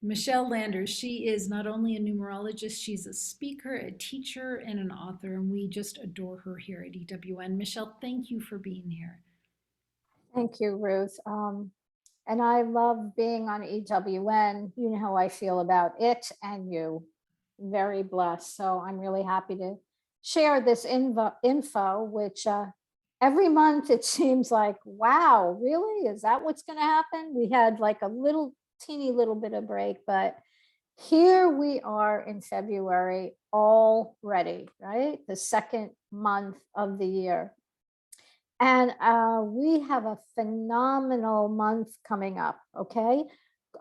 Michele Landers, she is not only a numerologist, she's a speaker, a teacher, and an author, and we just adore her here at EWN. Michele, thank you for being here. Thank you, Ruth. And I love being on EWN. You know how I feel about it and you. Very blessed. So I'm really happy to share this info which every month it seems like, wow, really? Is that what's going to happen? We had like a teeny little bit of break, but here we are in February already, right? The second month of the year. And we have a phenomenal month coming up, okay?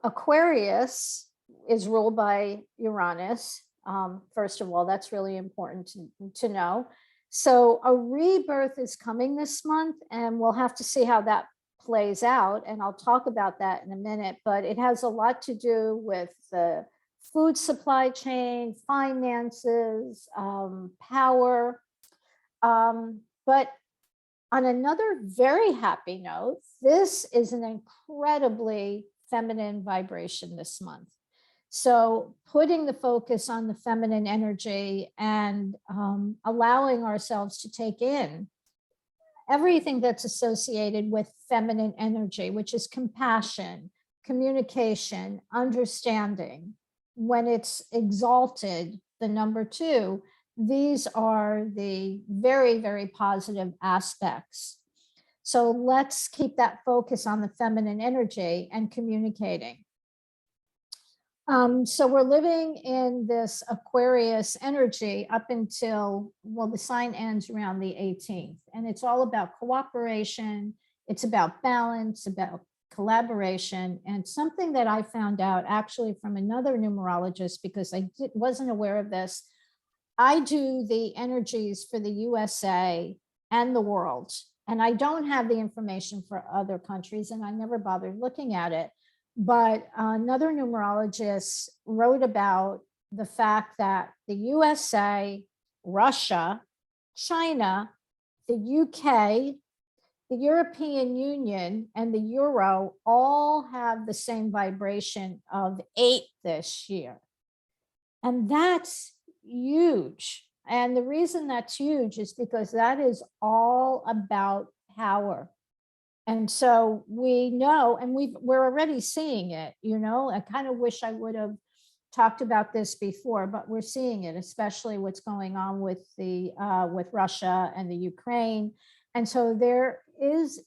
Aquarius is ruled by Uranus. First of all, that's really important to know. So a rebirth is coming this month, and we'll have to see how that plays out. And I'll talk about that in a minute, but it has a lot to do with the food supply chain, finances, power. But on another very happy note, this is an incredibly feminine vibration this month. So putting the focus on the feminine energy and allowing ourselves to take in everything that's associated with feminine energy, which is compassion, communication, understanding. When it's exalted, the number 2, these are the very, very positive aspects. So let's keep that focus on the feminine energy and communicating. So we're living in this Aquarius energy up until, well, the sign ends around the 18th. And it's all about cooperation. It's about balance, about collaboration. And something that I found out actually from another numerologist, because I wasn't aware of this, I do the energies for the USA and the world, and I don't have the information for other countries, and I never bothered looking at it. But another numerologist wrote about the fact that the USA, Russia, China, the UK, the European Union, and the Euro all have the same vibration of 8 this year. And that's huge. And the reason that's huge is because that is all about power. And so we know, and we're already seeing it, you know. I kind of wish I would have talked about this before, but we're seeing it, especially what's going on with with Russia and the Ukraine. And so there is,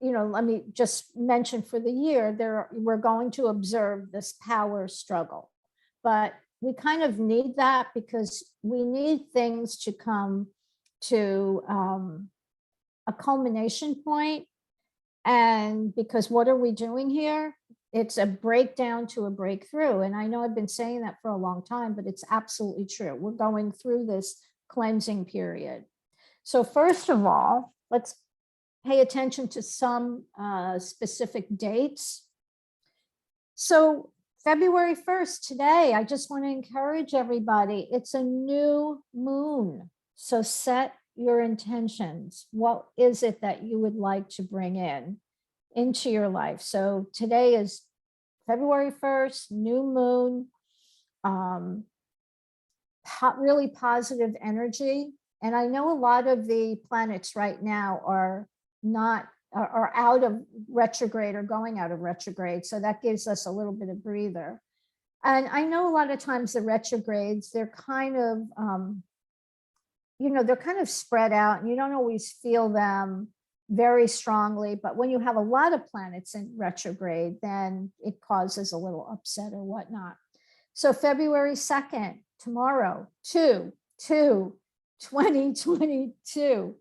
you know, let me just mention for the year, we're going to observe this power struggle. But we kind of need that because we need things to come to a culmination point. And because what are we doing here? It's a breakdown to a breakthrough. And I know I've been saying that for a long time, but it's absolutely true. We're going through this cleansing period. So first of all, let's pay attention to some specific dates. So February 1st, today, I just want to encourage everybody. It's a new moon. So set your intentions. What is it that you would like to bring into your life? So today is February 1st, new moon, really positive energy. And I know a lot of the planets right now are out of retrograde or going out of retrograde. So that gives us a little bit of breather. And I know a lot of times the retrogrades, they're kind of, they're kind of spread out and you don't always feel them very strongly. But when you have a lot of planets in retrograde, then it causes a little upset or whatnot. So February 2nd, tomorrow, 2/2/2022.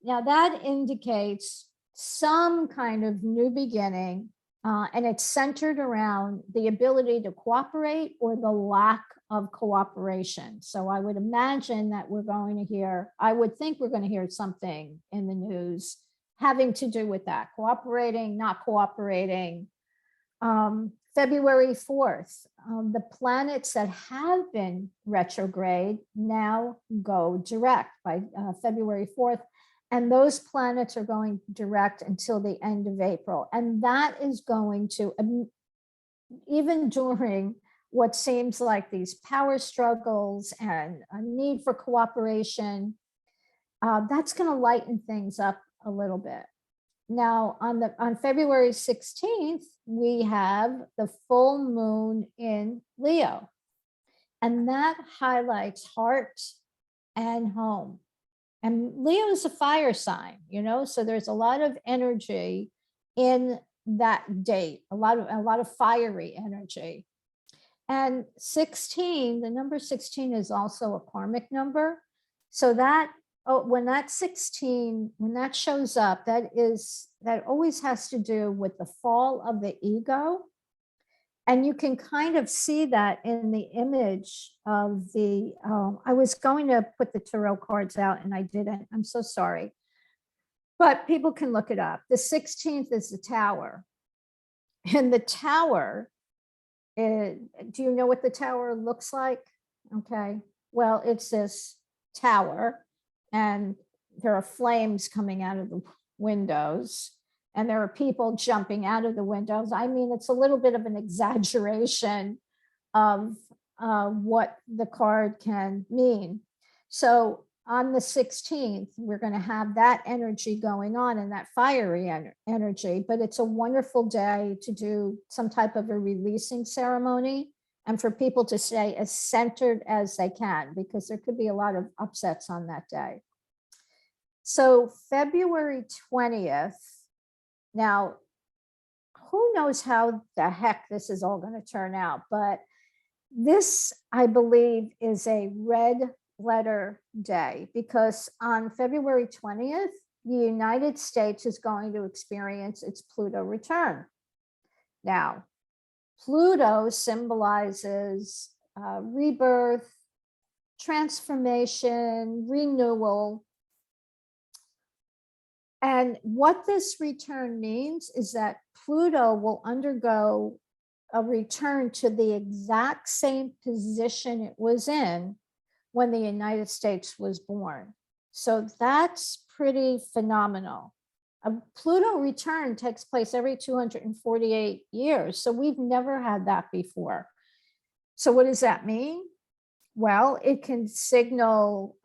Now that indicates some kind of new beginning, and it's centered around the ability to cooperate or the lack of cooperation. So I would imagine that I would think we're going to hear something in the news having to do with that, cooperating, not cooperating. February 4th, the planets that have been retrograde now go direct by February 4th. And those planets are going direct until the end of April. And that is going to even during what seems like these power struggles and a need for cooperation, that's going to lighten things up a little bit. Now, on February 16th, we have the full moon in Leo, and that highlights heart and home. And Leo is a fire sign, so there's a lot of energy in that date, a lot of fiery energy. And 16, the number 16 is also a karmic number. So that, when that 16, when that shows up, that always has to do with the fall of the ego. And you can kind of see that in the image of the, I was going to put the tarot cards out and I didn't. I'm so sorry. But people can look it up. The 16th is the tower. And the tower, do you know what the tower looks like? Okay. Well, it's this tower and there are flames coming out of the windows and there are people jumping out of the windows. I mean, it's a little bit of an exaggeration of what the card can mean. So on the 16th, we're going to have that energy going on and that fiery energy, but it's a wonderful day to do some type of a releasing ceremony and for people to stay as centered as they can, because there could be a lot of upsets on that day. So February 20th, now, who knows how the heck this is all going to turn out, but this, I believe, is a red letter day, because on February 20th, the United States is going to experience its Pluto return. Now, Pluto symbolizes rebirth, transformation, renewal. And what this return means is that Pluto will undergo a return to the exact same position it was in when the United States was born. So that's pretty phenomenal. A Pluto return takes place every 248 years. So we've never had that before. So what does that mean? Well, it can signal,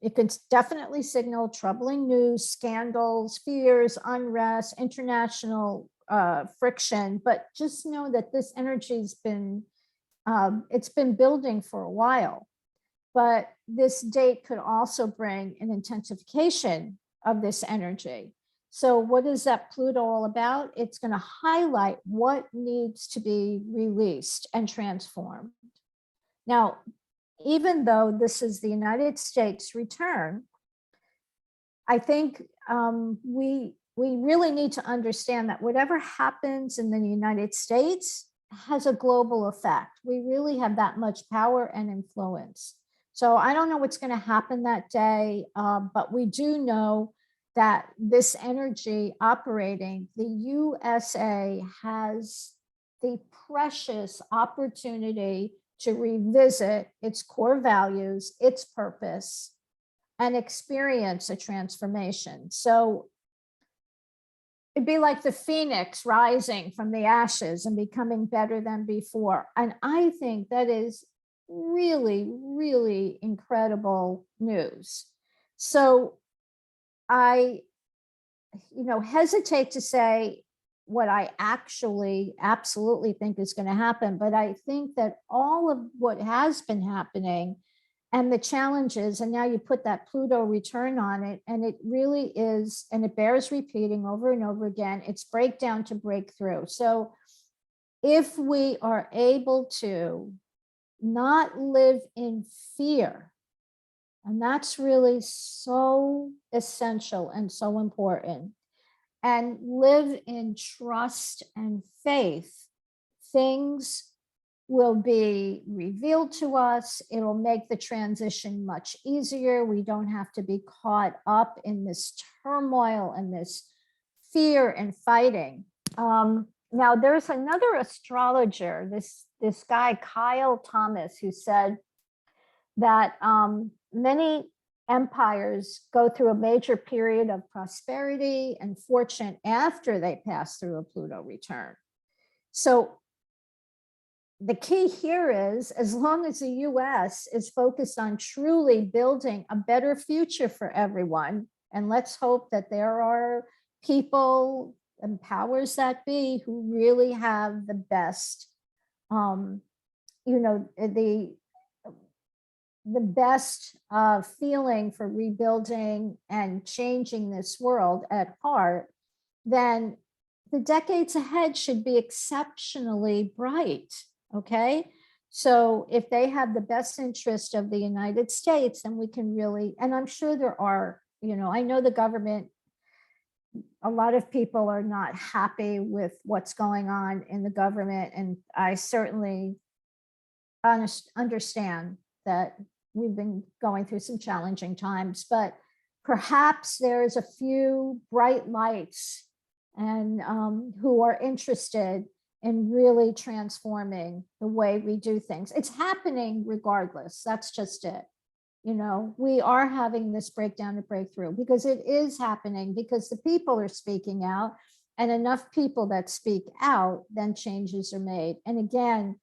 it can definitely signal troubling news, scandals, fears, unrest, international friction, but just know that this energy's been, it's been building for a while. But this date could also bring an intensification of this energy. So what is that Pluto all about? It's going to highlight what needs to be released and transformed. Now, even though this is the United States return, I think we really need to understand that whatever happens in the United States has a global effect. We really have that much power and influence. So I don't know what's going to happen that day, but we do know that this energy operating, the USA has the precious opportunity to revisit its core values, its purpose, and experience a transformation. So it'd be like the phoenix rising from the ashes and becoming better than before. And I think that is really, really incredible news. So I, hesitate to say what I actually absolutely think is going to happen, but I think that all of what has been happening and the challenges, and now you put that Pluto return on it, and it really is, and it bears repeating over and over again, it's breakdown to breakthrough. So if we are able to not live in fear, and that's really so essential and so important, and live in trust and faith, things will be revealed to us. It'll make the transition much easier. We don't have to be caught up in this turmoil and this fear and fighting. Now, there's another astrologer, this guy, Kyle Thomas, who said that many empires go through a major period of prosperity and fortune after they pass through a Pluto return. So the key here is, as long as the US is focused on truly building a better future for everyone, and let's hope that there are people and powers that be who really have the best, you know, the best feeling for rebuilding and changing this world at heart, then the decades ahead should be exceptionally bright. Okay. So if they have the best interest of the United States, then we can really, and I'm sure there are, you know, I know the government, a lot of people are not happy with what's going on in the government. And I certainly understand that we've been going through some challenging times, but perhaps there's a few bright lights and who are interested in really transforming the way we do things. It's happening regardless. That's just it. You know, we are having this breakdown and breakthrough because it is happening, because the people are speaking out, and enough people that speak out, then changes are made. And again,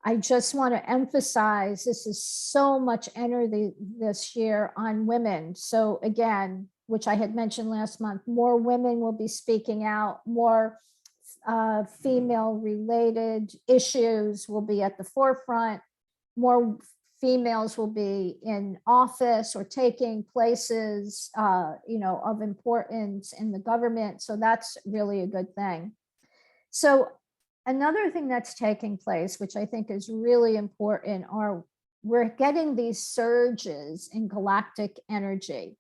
I just want to emphasize, this is so much energy this year on women. So again, which I had mentioned last month, more women will be speaking out, more female related issues will be at the forefront, more females will be in office or taking places, you know, of importance in the government. So that's really a good thing. So another thing that's taking place, which I think is really important, are we're getting these surges in galactic energy.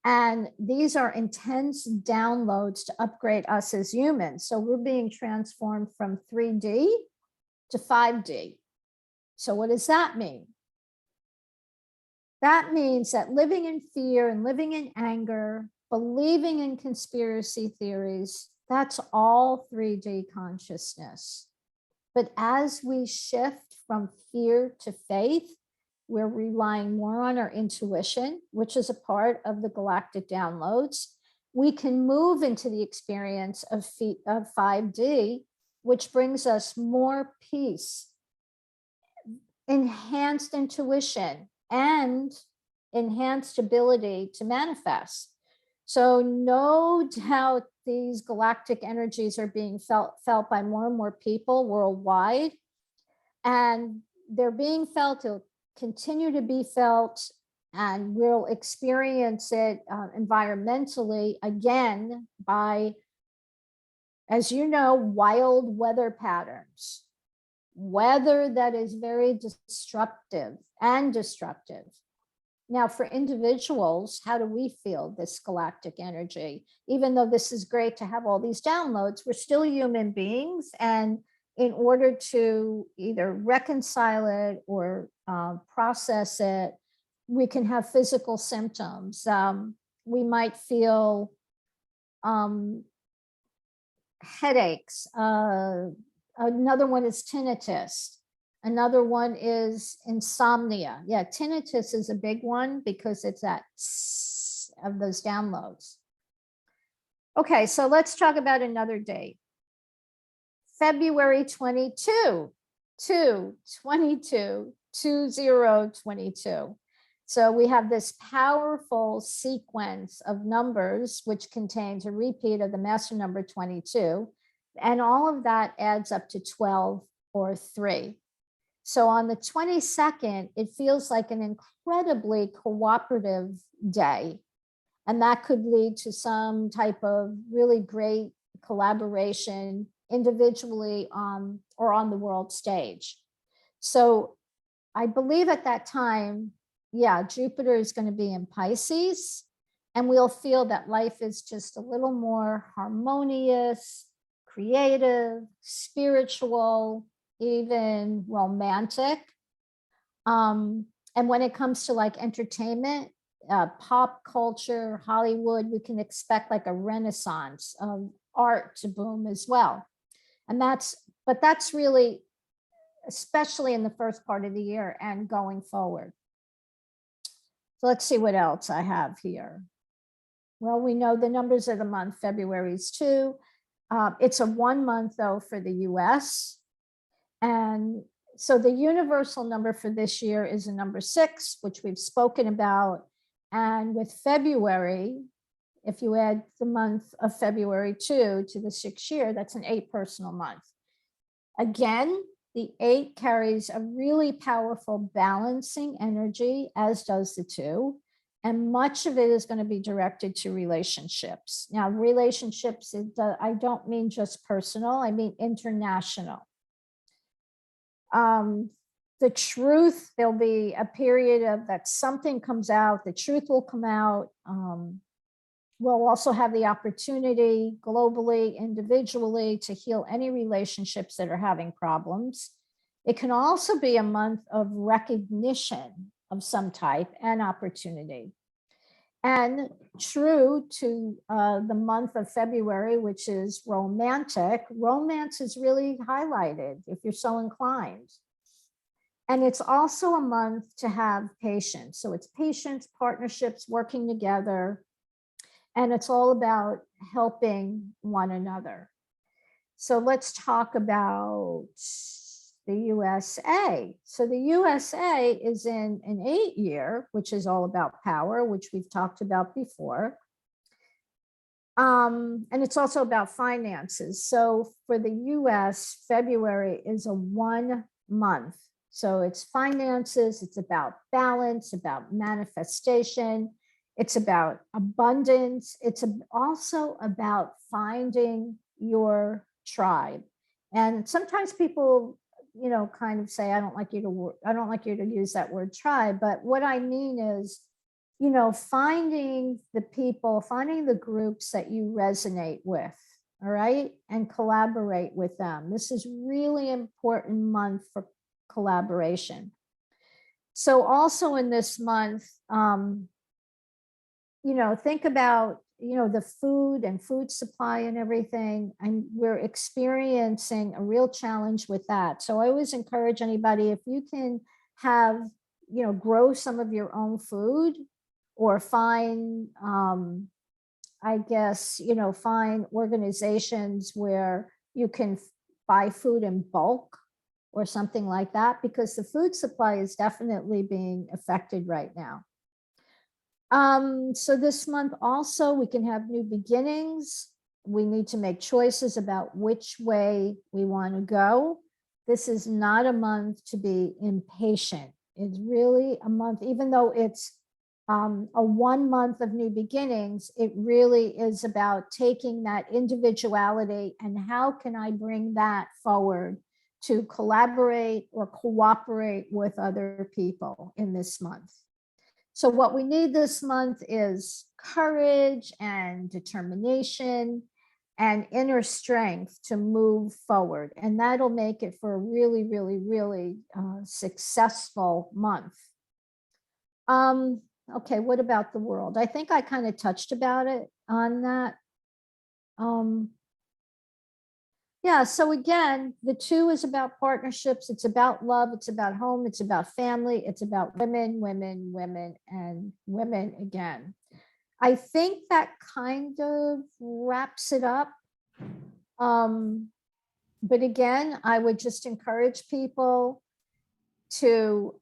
And these are intense downloads to upgrade us as humans. So we're being transformed from 3D to 5D. So what does that mean? That means that living in fear and living in anger, believing in conspiracy theories, that's all 3D consciousness. But as we shift from fear to faith, we're relying more on our intuition, which is a part of the galactic downloads. We can move into the experience of 5D, which brings us more peace, enhanced intuition, and enhanced ability to manifest. So no doubt these galactic energies are being felt by more and more people worldwide. And they're being felt, they'll continue to be felt, and we'll experience it environmentally again by, as you know, wild weather patterns, weather that is very disruptive and destructive. Now, for individuals, how do we feel this galactic energy? Even though this is great to have all these downloads, we're still human beings. And in order to either reconcile it or process it, we can have physical symptoms. We might feel headaches. Another one is tinnitus. Another one is insomnia. Yeah, tinnitus is a big one because it's that of those downloads. Okay, so let's talk about another date. February 22, 2022. So we have this powerful sequence of numbers, which contains a repeat of the master number 22. And all of that adds up to 12 or 3. So on the 22nd, it feels like an incredibly cooperative day. And that could lead to some type of really great collaboration individually or on the world stage. So I believe at that time, yeah, Jupiter is going to be in Pisces, and we'll feel that life is just a little more harmonious, creative, spiritual, even romantic. And when it comes to like entertainment, pop culture, Hollywood, we can expect like a renaissance of art to boom as well. And that's really, especially in the first part of the year and going forward. So let's see what else I have here. Well, we know the numbers of the month. February is 2. It's a 1 month though for the US. And so the universal number for this year is a number 6, which we've spoken about. And with February, if you add the month of February 2 to the 6th year, that's an 8 personal month. Again, the 8 carries a really powerful balancing energy, as does the 2. And much of it is going to be directed to relationships. Now, relationships, I don't mean just personal, I mean international. The truth, there'll be a period of that something comes out, the truth will come out. We'll also have the opportunity globally, individually, to heal any relationships that are having problems. It can also be a month of recognition of some type and opportunity. And true to the month of February, which is romantic, romance is really highlighted if you're so inclined. And it's also a month to have patience. So it's patience, partnerships, working together. And it's all about helping one another. So let's talk about the USA. So the USA is in an 8 year, which is all about power, which we've talked about before. And it's also about finances. So for the US, February is a 1 month. So it's finances, it's about balance, about manifestation, it's about abundance. It's also about finding your tribe. And sometimes people, kind of say, I don't like you to use that word tribe, but what I mean is, finding the people, finding the groups that you resonate with, all right, and collaborate with them. This is really important month for collaboration. So also in this month, think about, the food and food supply and everything. And we're experiencing a real challenge with that. So I always encourage anybody, if you can have, grow some of your own food or find, find organizations where you can buy food in bulk or something like that, because the food supply is definitely being affected right now. So this month also we can have new beginnings. We need to make choices about which way we want to go. This is not a month to be impatient. It's really a month, even though it's a 1 month of new beginnings, it really is about taking that individuality and how can I bring that forward to collaborate or cooperate with other people in this month. So what we need this month is courage and determination and inner strength to move forward. And that'll make it for a really, really, really successful month. Okay, what about the world? I think I kind of touched about it on that. Yeah, so again, the 2 is about partnerships. It's about love. It's about home. It's about family. It's about women, women, women, and women again. I think that kind of wraps it up. But again, I would just encourage people to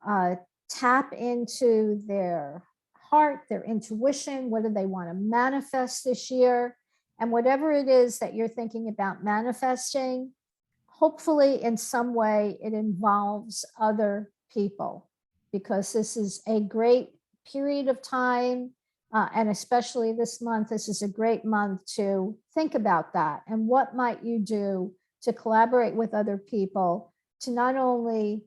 tap into their heart, their intuition. What do they want to manifest this year? And whatever it is that you're thinking about manifesting, hopefully in some way it involves other people, because this is a great period of time. And especially this month, this is a great month to think about that. And what might you do to collaborate with other people to not only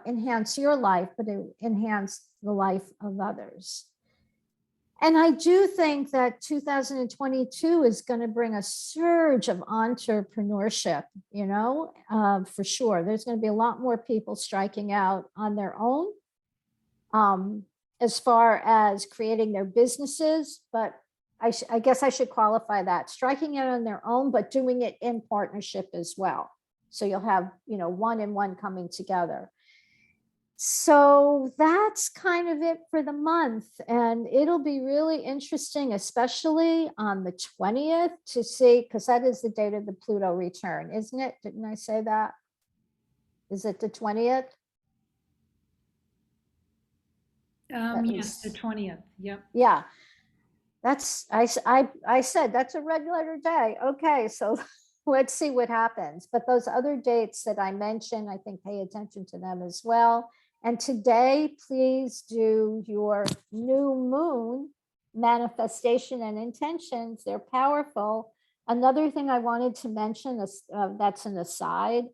enhance your life, but to enhance the life of others. And I do think that 2022 is going to bring a surge of entrepreneurship, for sure. There's going to be a lot more people striking out on their own as far as creating their businesses. But I guess I should qualify that, striking out on their own, but doing it in partnership as well. So you'll have, 1 and 1 coming together. So that's kind of it for the month. And it'll be really interesting, especially on the 20th to see, because that is the date of the Pluto return, isn't it? Didn't I say that? Is it the 20th? That Yes, the was, 20th. Yep. yeah. That's, I said, that's a red letter day. Okay, so let's see what happens. But those other dates that I mentioned, I think pay attention to them as well. And today, please do your new moon manifestation and intentions. They're powerful. Another thing I wanted to mention is, that's an aside.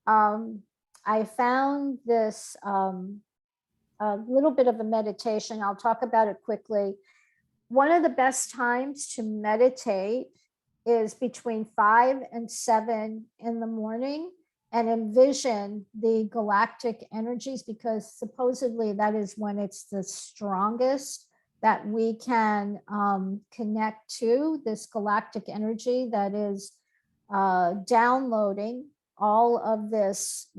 I found this a little bit of a meditation. I'll talk about it quickly. One of the best times to meditate is between 5 and 7 in the morning, and envision the galactic energies, because supposedly that is when it's the strongest that we can connect to this galactic energy that is downloading all of this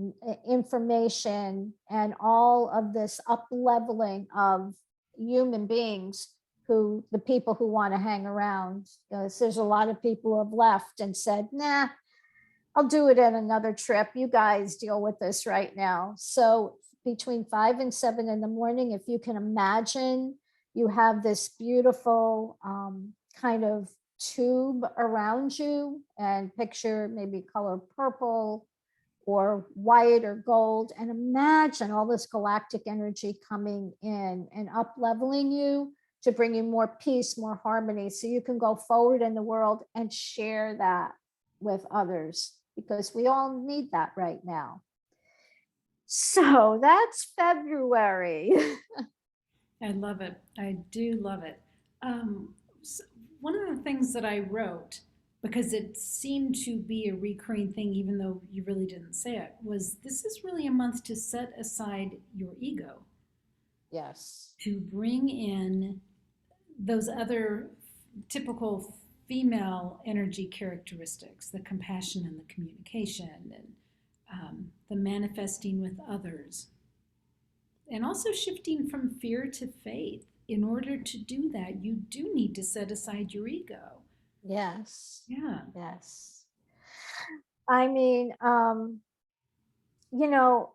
information and all of this up leveling of human beings, who the people who want to hang around. There's a lot of people who have left and said, nah, I'll do it at another trip. You guys deal with this right now. So between 5 and 7 in the morning, if you can imagine, you have this beautiful kind of tube around you, and picture maybe color purple or white or gold, and imagine all this galactic energy coming in and up leveling you to bring you more peace, more harmony, so you can go forward in the world and share that with others, because we all need that right now. So that's February. I love it. I do love it. One of the things that I wrote, because it seemed to be a recurring thing, even though you really didn't say it, was this is really a month to set aside your ego, Yes. to bring in those other typical female energy characteristics, the compassion and the communication, and the manifesting with others, and also shifting from fear to faith. In order to do that, you do need to set aside your ego. Yes. Yeah. Yes. I mean, you know,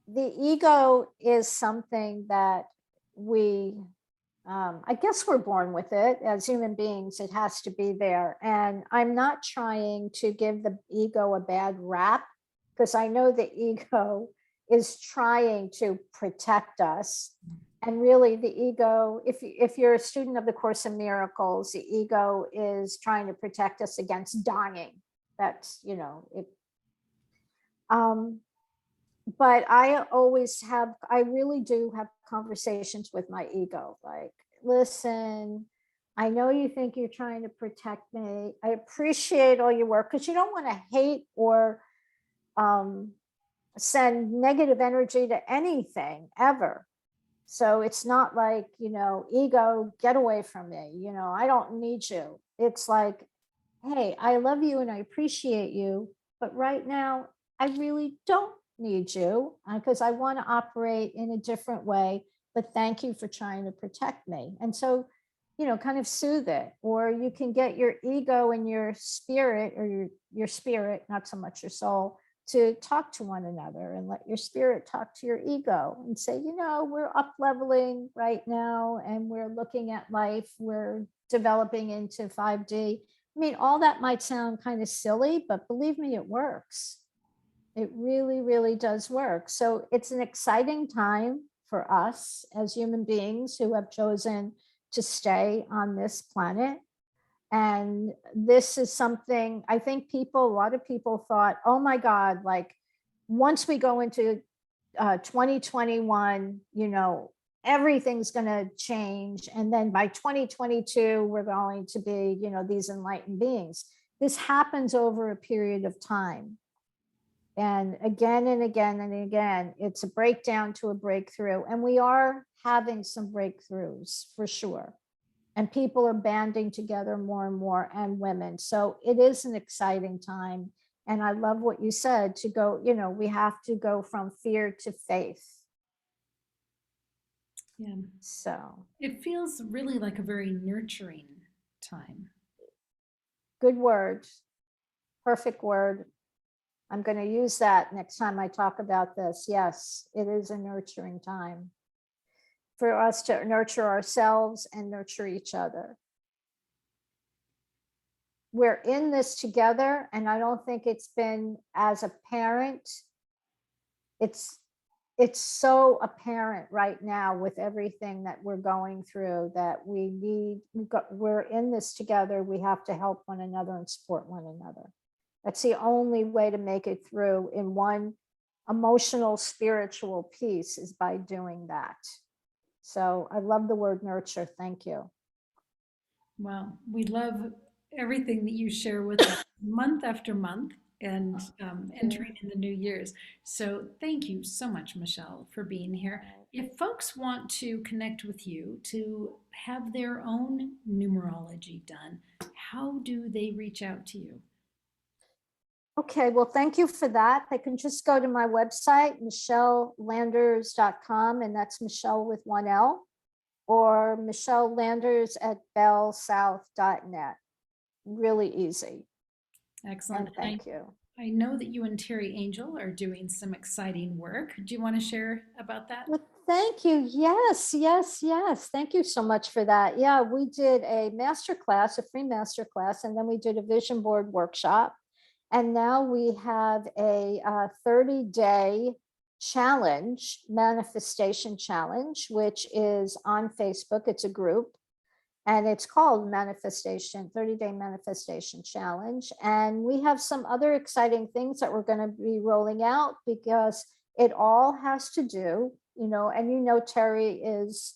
the ego is something that we, I guess we're born with it as human beings. It has to be there. And I'm not trying to give the ego a bad rap, because I know the ego is trying to protect us. And really, the ego, if you're a student of the Course in Miracles, the ego is trying to protect us against dying. That's, it. But I really do have conversations with my ego. Like, listen, I know you think you're trying to protect me. I appreciate all your work, because you don't want to hate or send negative energy to anything ever. So it's not like, ego, get away from me. I don't need you. It's like, hey, I love you and I appreciate you, but right now I really don't need you, because I want to operate in a different way. But thank you for trying to protect me. And so, kind of soothe it. Or you can get your ego and your spirit, or your spirit, not so much your soul, to talk to one another, and let your spirit talk to your ego and say, we're up leveling right now, and we're looking at life, we're developing into 5D. I mean, all that might sound kind of silly, but believe me, it works. It really, really does work. So it's an exciting time for us as human beings who have chosen to stay on this planet. And this is something I think a lot of people thought, oh my God, like once we go into 2021, everything's going to change. And then by 2022, we're going to be, these enlightened beings. This happens over a period of time. And again and again and again, it's a breakdown to a breakthrough. And we are having some breakthroughs for sure. And people are banding together more and more, and women. So it is an exciting time. And I love what you said, to go, we have to go from fear to faith. Yeah. So It feels really like a very nurturing time. good word, perfect word. I'm going to use that next time I talk about this. Yes, it is a nurturing time for us to nurture ourselves and nurture each other. We're in this together, and I don't think it's been, as a parent, it's so apparent right now with everything that we're going through that we're in this together. We have to help one another and support one another. That's the only way to make it through in one emotional, spiritual piece, is by doing that. So I love the word nurture. Thank you. Well, we love everything that you share with us month after month and entering in the new years. So thank you so much, Michele, for being here. If folks want to connect with you to have their own numerology done, how do they reach out to you? Okay, well, thank you for that. They can just go to my website, michelelanders.com, and that's Michele with one L, or Michele Landers at bellsouth.net. Really easy. Excellent. And thank you. I know that you and Terry Angel are doing some exciting work. Do you want to share about that? Well, thank you. Yes, yes, yes. Thank you so much for that. Yeah, we did a masterclass, a free masterclass, and then we did a vision board workshop. And now we have a 30-day challenge, manifestation challenge, which is on Facebook. It's a group, and it's called 30-day manifestation challenge. And we have some other exciting things that we're going to be rolling out, because it all has to do, and Terry is,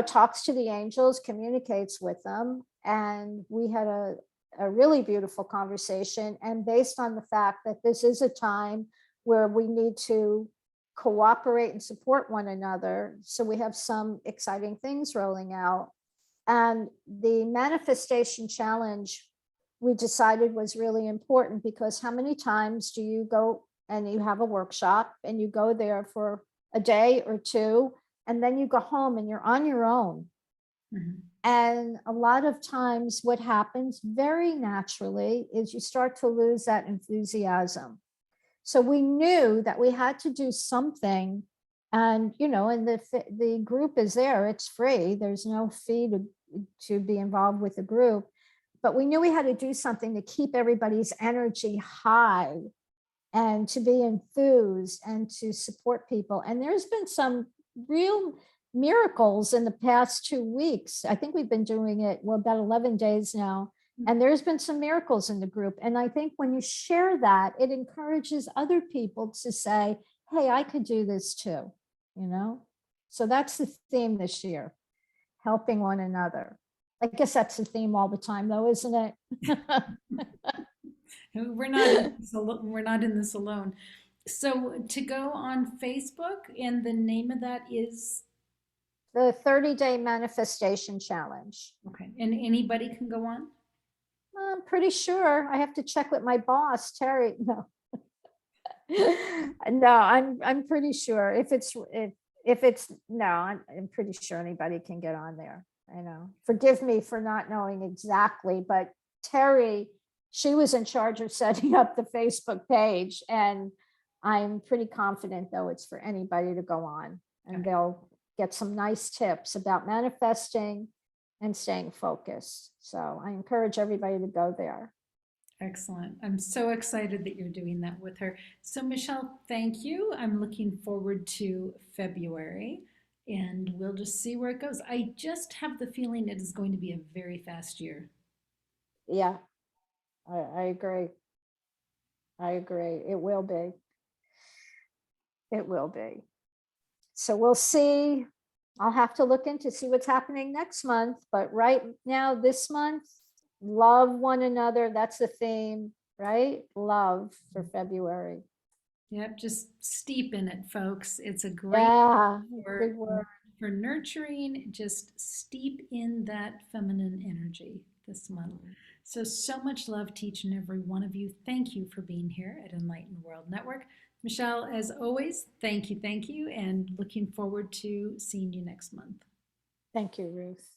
talks to the angels, communicates with them. And we had a really beautiful conversation. And based on the fact that this is a time where we need to cooperate and support one another, so we have some exciting things rolling out. And the manifestation challenge, we decided, was really important, because how many times do you go and you have a workshop and you go there for a day or two, and then you go home and you're on your own? Mm-hmm. And a lot of times what happens very naturally is you start to lose that enthusiasm. So we knew that we had to do something. And, and the group is there, it's free. There's no fee to be involved with the group. But we knew we had to do something to keep everybody's energy high and to be enthused and to support people. And there's been some real miracles in the past 2 weeks. I think we've been doing it, about 11 days now. And there's been some miracles in the group. And I think when you share that, it encourages other people to say, hey, I could do this too, So that's the theme this year, helping one another. I guess that's the theme all the time, though, isn't it? We're not in this alone. So to go on Facebook, and the name of that is? The 30-day manifestation challenge. Okay, and anybody can go on? I'm pretty sure. I have to check with my boss, Terry. No, no, I'm pretty sure. I'm pretty sure anybody can get on there. I know. Forgive me for not knowing exactly, but Terry, she was in charge of setting up the Facebook page, and I'm pretty confident, though, it's for anybody to go on, and they'll get some nice tips about manifesting and staying focused. So I encourage everybody to go there. Excellent. I'm so excited that you're doing that with her. So Michele, thank you. I'm looking forward to February, and we'll just see where it goes. I just have the feeling it is going to be a very fast year. Yeah, I agree. I agree. It will be. It will be. So we'll see. I'll have to look into see what's happening next month. But right now, this month, love one another. That's the theme, right? Love for February. Yep, just steep in it, folks. It's a great good word for nurturing. Just steep in that feminine energy this month. So much love to each and every one of you. Thank you for being here at Enlightened World Network. Michele, as always, thank you, and looking forward to seeing you next month. Thank you, Ruth.